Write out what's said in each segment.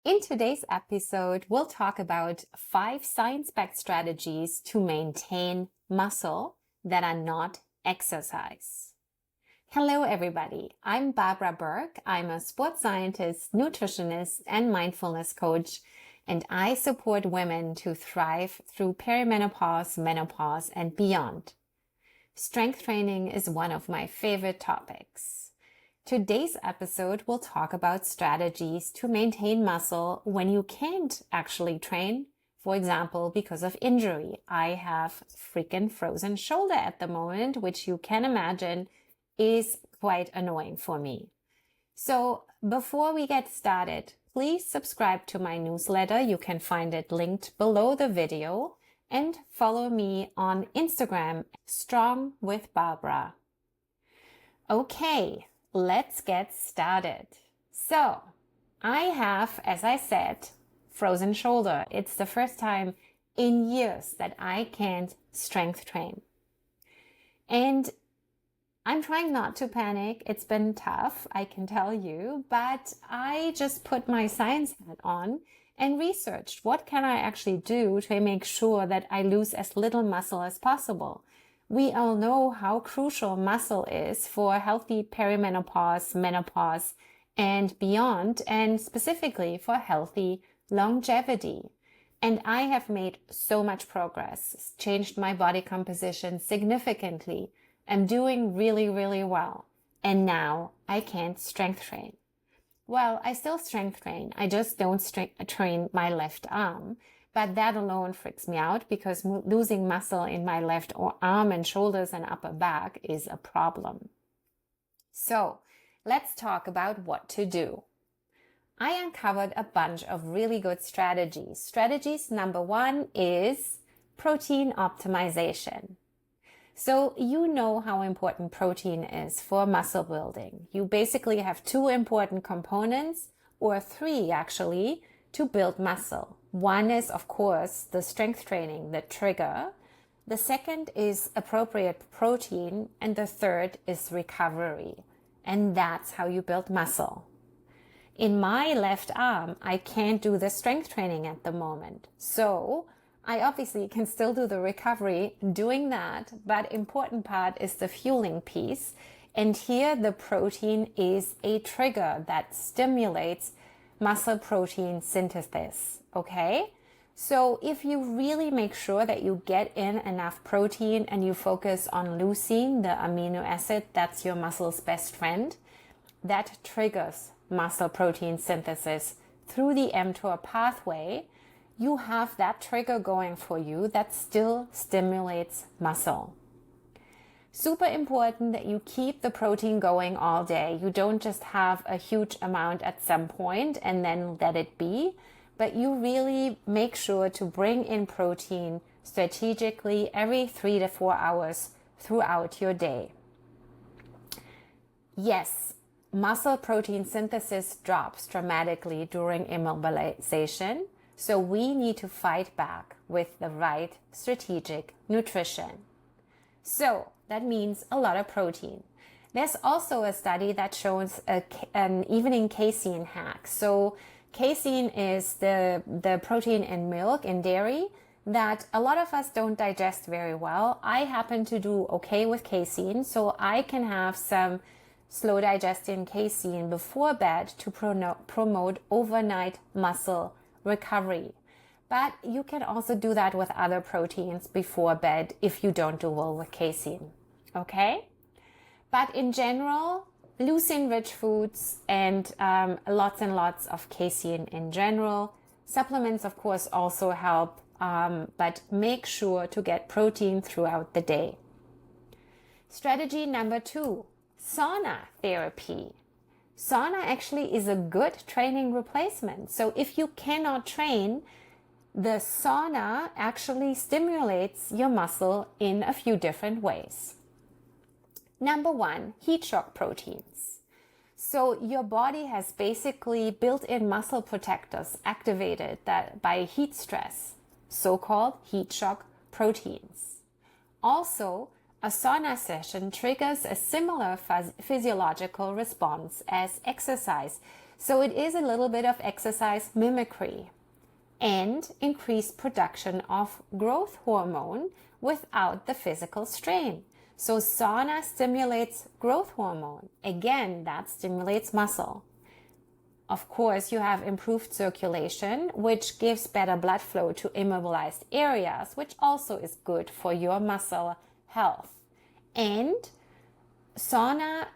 In today's episode, we'll talk about 5 science-backed strategies to maintain muscle that are not exercise. Hello, everybody. I'm Barbara Burke. I'm a sports scientist, nutritionist, and mindfulness coach, and I support women to thrive through perimenopause, menopause, and beyond. Strength training is one of my favorite topics. Today's episode will talk about strategies to maintain muscle when you can't actually train, for example, because of injury. I have freaking frozen shoulder at the moment, which you can imagine is quite annoying for me. So before we get started, please subscribe to my newsletter. You can find it linked below the video, and follow me on Instagram, Strong with Barbara. Okay. Let's get started. So I have, as I said, frozen shoulder. It's the first time in years that I can't strength train. And I'm trying not to panic. It's been tough, I can tell you, but I just put my science hat on and researched what can I actually do to make sure that I lose as little muscle as possible. We all know how crucial muscle is for healthy perimenopause, menopause, and beyond, and specifically for healthy longevity. And I have made so much progress, changed my body composition significantly. I'm doing really, really well. And now I can't strength train. Well, I still strength train. I just don't train my left arm. But that alone freaks me out because losing muscle in my left arm and shoulders and upper back is a problem. So let's talk about what to do. I uncovered a bunch of really good strategies. Strategies number 1 is protein optimization. So you know how important protein is for muscle building. You basically have 2 important components, or 3 actually, to build muscle. One is, of course, the strength training, the trigger. The second is appropriate protein. And the third is recovery. And that's how you build muscle. In my left arm, I can't do the strength training at the moment. So I obviously can still do the recovery doing that. But important part is the fueling piece. And here the protein is a trigger that stimulates muscle protein synthesis. Okay? So if you really make sure that you get in enough protein and you focus on leucine, the amino acid that's your muscle's best friend, that triggers muscle protein synthesis through the mTOR pathway. You have that trigger going for you that still stimulates muscle. Super important that you keep the protein going all day. You don't just have a huge amount at some point and then let it be, but you really make sure to bring in protein strategically every 3 to 4 hours throughout your day. Yes, muscle protein synthesis drops dramatically during immobilization, so we need to fight back with the right strategic nutrition. So that means a lot of protein. There's also a study that shows an evening casein hack. So casein is the protein in milk and dairy that a lot of us don't digest very well. I happen to do okay with casein, so I can have some slow digesting casein before bed to promote overnight muscle recovery. But you can also do that with other proteins before bed if you don't do well with casein. Okay? But in general, leucine-rich foods and lots of casein in general. Supplements, of course, also help, but make sure to get protein throughout the day. Strategy number 2, sauna therapy. Sauna actually is a good training replacement. So if you cannot train, the sauna actually stimulates your muscle in a few different ways. Number 1, heat shock proteins. So your body has basically built-in muscle protectors activated by heat stress, so-called heat shock proteins. Also, a sauna session triggers a similar physiological response as exercise. So it is a little bit of exercise mimicry and increased production of growth hormone without the physical strain. So sauna stimulates growth hormone. Again, that stimulates muscle. Of course, you have improved circulation, which gives better blood flow to immobilized areas, which also is good for your muscle health. And sauna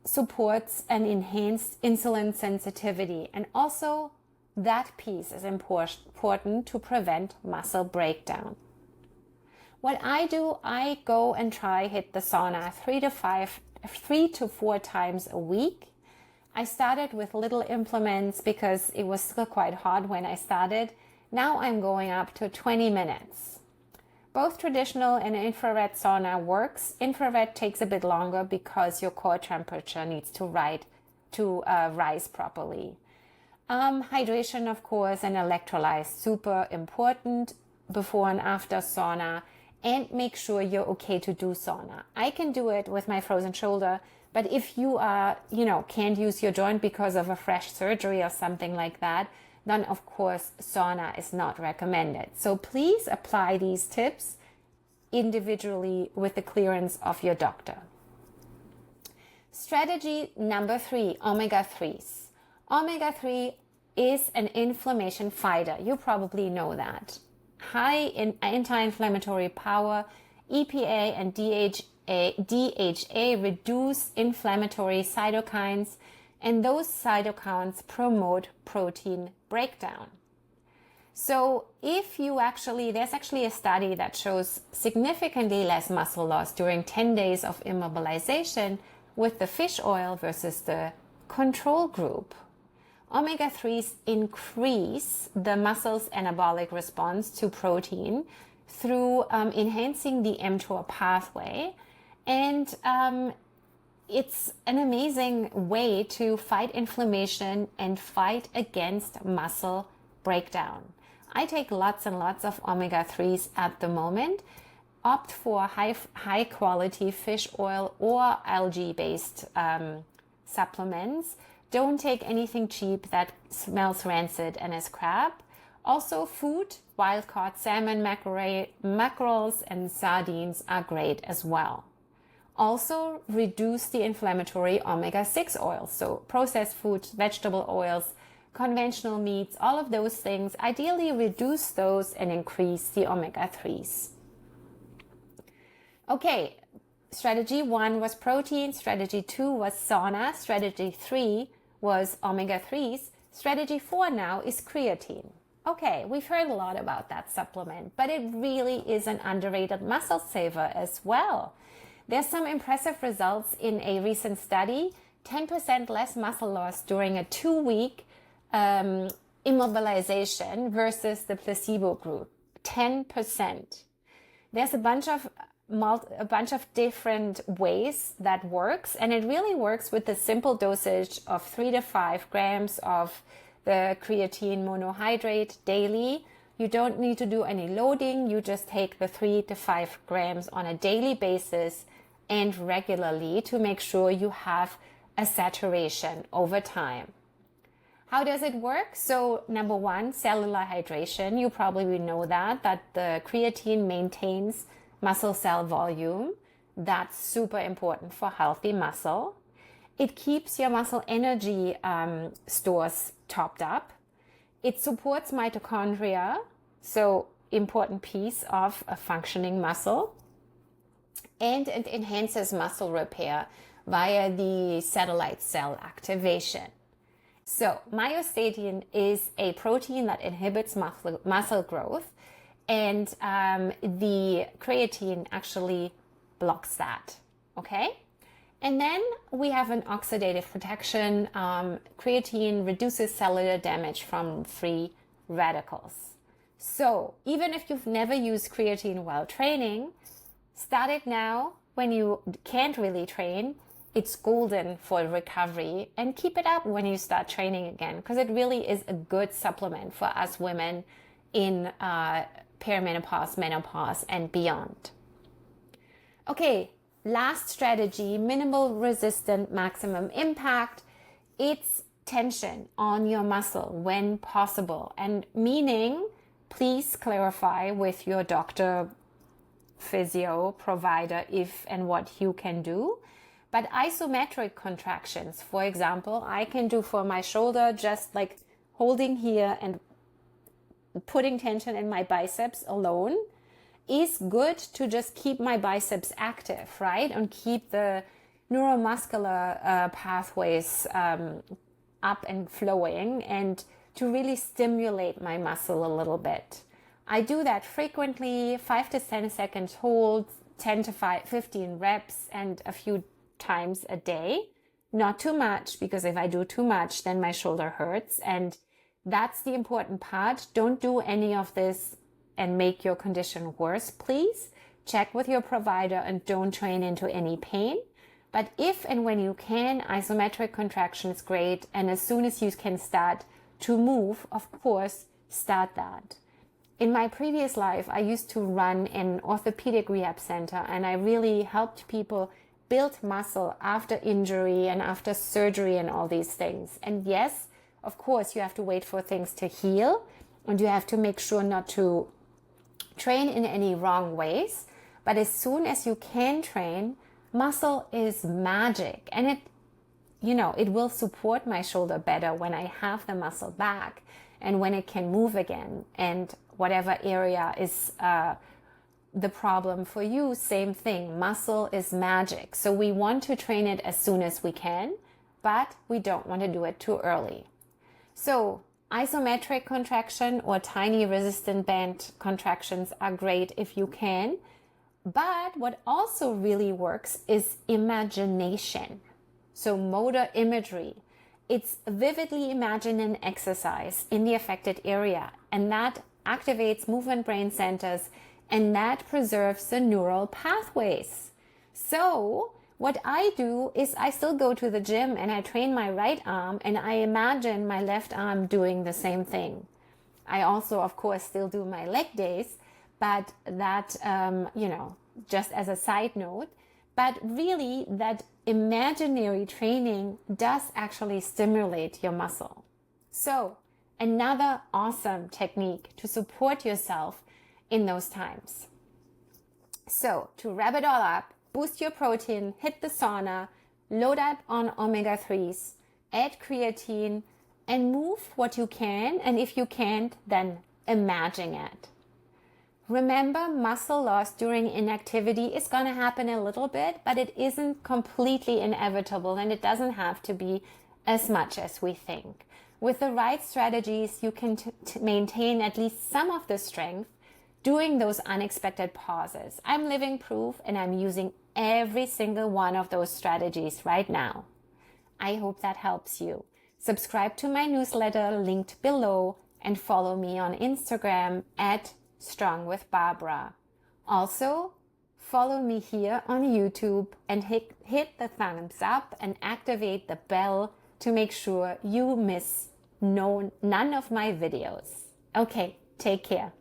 supports an enhanced insulin sensitivity, and also that piece is important to prevent muscle breakdown. What I do, I go and hit the sauna 3 to 4 times a week. I started with little implements because it was still quite hot when I started. Now I'm going up to 20 minutes. Both traditional and infrared sauna works. Infrared takes a bit longer because your core temperature needs to rise properly. Hydration, of course, and electrolytes, super important before and after sauna. And make sure you're okay to do sauna. I can do it with my frozen shoulder, but if you can't use your joint because of a fresh surgery or something like that, then of course sauna is not recommended. So please apply these tips individually with the clearance of your doctor. Strategy number 3, omega-3s. Omega-3 is an inflammation fighter. You probably know that. High in anti-inflammatory power, EPA and DHA reduce inflammatory cytokines, and those cytokines promote protein breakdown. So there's actually a study that shows significantly less muscle loss during 10 days of immobilization with the fish oil versus the control group. Omega-3s increase the muscle's anabolic response to protein through enhancing the mTOR pathway. And it's an amazing way to fight inflammation and fight against muscle breakdown. I take lots and lots of omega-3s at the moment. Opt for high quality fish oil or algae-based supplements. Don't take anything cheap that smells rancid and is crap. Also food, wild-caught salmon, mackerels, and sardines are great as well. Also reduce the inflammatory omega-6 oils. So processed foods, vegetable oils, conventional meats, all of those things, ideally reduce those and increase the omega-3s. Okay, strategy 1 was protein, strategy 2 was sauna, strategy 3 was omega-3s. Strategy 4 now is creatine. Okay, we've heard a lot about that supplement, but it really is an underrated muscle saver as well. There's some impressive results in a recent study, 10% less muscle loss during a 2-week immobilization versus the placebo group, 10%. There's a bunch of different ways that works, and it really works with the simple dosage of 3 to 5 grams of the creatine monohydrate daily. You don't need to do any loading. You just take the 3 to 5 grams on a daily basis and regularly to make sure you have a saturation over time. How does it work? So number 1, cellular hydration. You probably know that the creatine maintains muscle cell volume. That's super important for healthy muscle. It keeps your muscle energy stores topped up. It supports mitochondria, so important piece of a functioning muscle. And it enhances muscle repair via the satellite cell activation. So myostatin is a protein that inhibits muscle growth, and the creatine actually blocks that, okay? And then we have an oxidative protection. Creatine reduces cellular damage from free radicals. So even if you've never used creatine while training, start it now when you can't really train. It's golden for recovery, and keep it up when you start training again, because it really is a good supplement for us women in perimenopause, menopause, and beyond. Okay, last strategy, minimal resistant, maximum impact. It's tension on your muscle when possible. And meaning, please clarify with your doctor, physio, provider, if and what you can do. But isometric contractions, for example, I can do for my shoulder, just like holding here and putting tension in my biceps alone is good to just keep my biceps active, right? And keep the neuromuscular pathways up and flowing, and to really stimulate my muscle a little bit. I do that frequently, 5 to 10 seconds hold, 10 to 15 reps, and a few times a day. Not too much, because if I do too much, then my shoulder hurts. And that's the important part. Don't do any of this and make your condition worse, please. Check with your provider and don't train into any pain. But if and when you can, isometric contraction is great. And as soon as you can start to move, of course, start that. In my previous life, I used to run an orthopedic rehab center, and I really helped people build muscle after injury and after surgery and all these things. And yes, of course, you have to wait for things to heal, and you have to make sure not to train in any wrong ways. But as soon as you can train, muscle is magic, and it will support my shoulder better when I have the muscle back and when it can move again. And whatever area is the problem for you, same thing. Muscle is magic. So we want to train it as soon as we can, but we don't want to do it too early. So isometric contraction or tiny resistant band contractions are great if you can. But what also really works is imagination. So motor imagery. It's vividly imagine an exercise in the affected area, and that activates movement brain centers, and that preserves the neural pathways. So what I do is I still go to the gym and I train my right arm, and I imagine my left arm doing the same thing. I also, of course, still do my leg days, but that, just as a side note. But really, that imaginary training does actually stimulate your muscle. So another awesome technique to support yourself in those times. So to wrap it all up, boost your protein, hit the sauna, load up on omega-3s, add creatine, and move what you can. And if you can't, then imagine it. Remember, muscle loss during inactivity is going to happen a little bit, but it isn't completely inevitable, and it doesn't have to be as much as we think. With the right strategies, you can maintain at least some of the strength during those unexpected pauses. I'm living proof, and I'm using every single one of those strategies right now. I hope that helps you. Subscribe to my newsletter linked below, and follow me on Instagram at Strong with Barbara. Also, follow me here on YouTube and hit the thumbs up and activate the bell to make sure you miss none of my videos. Okay, take care.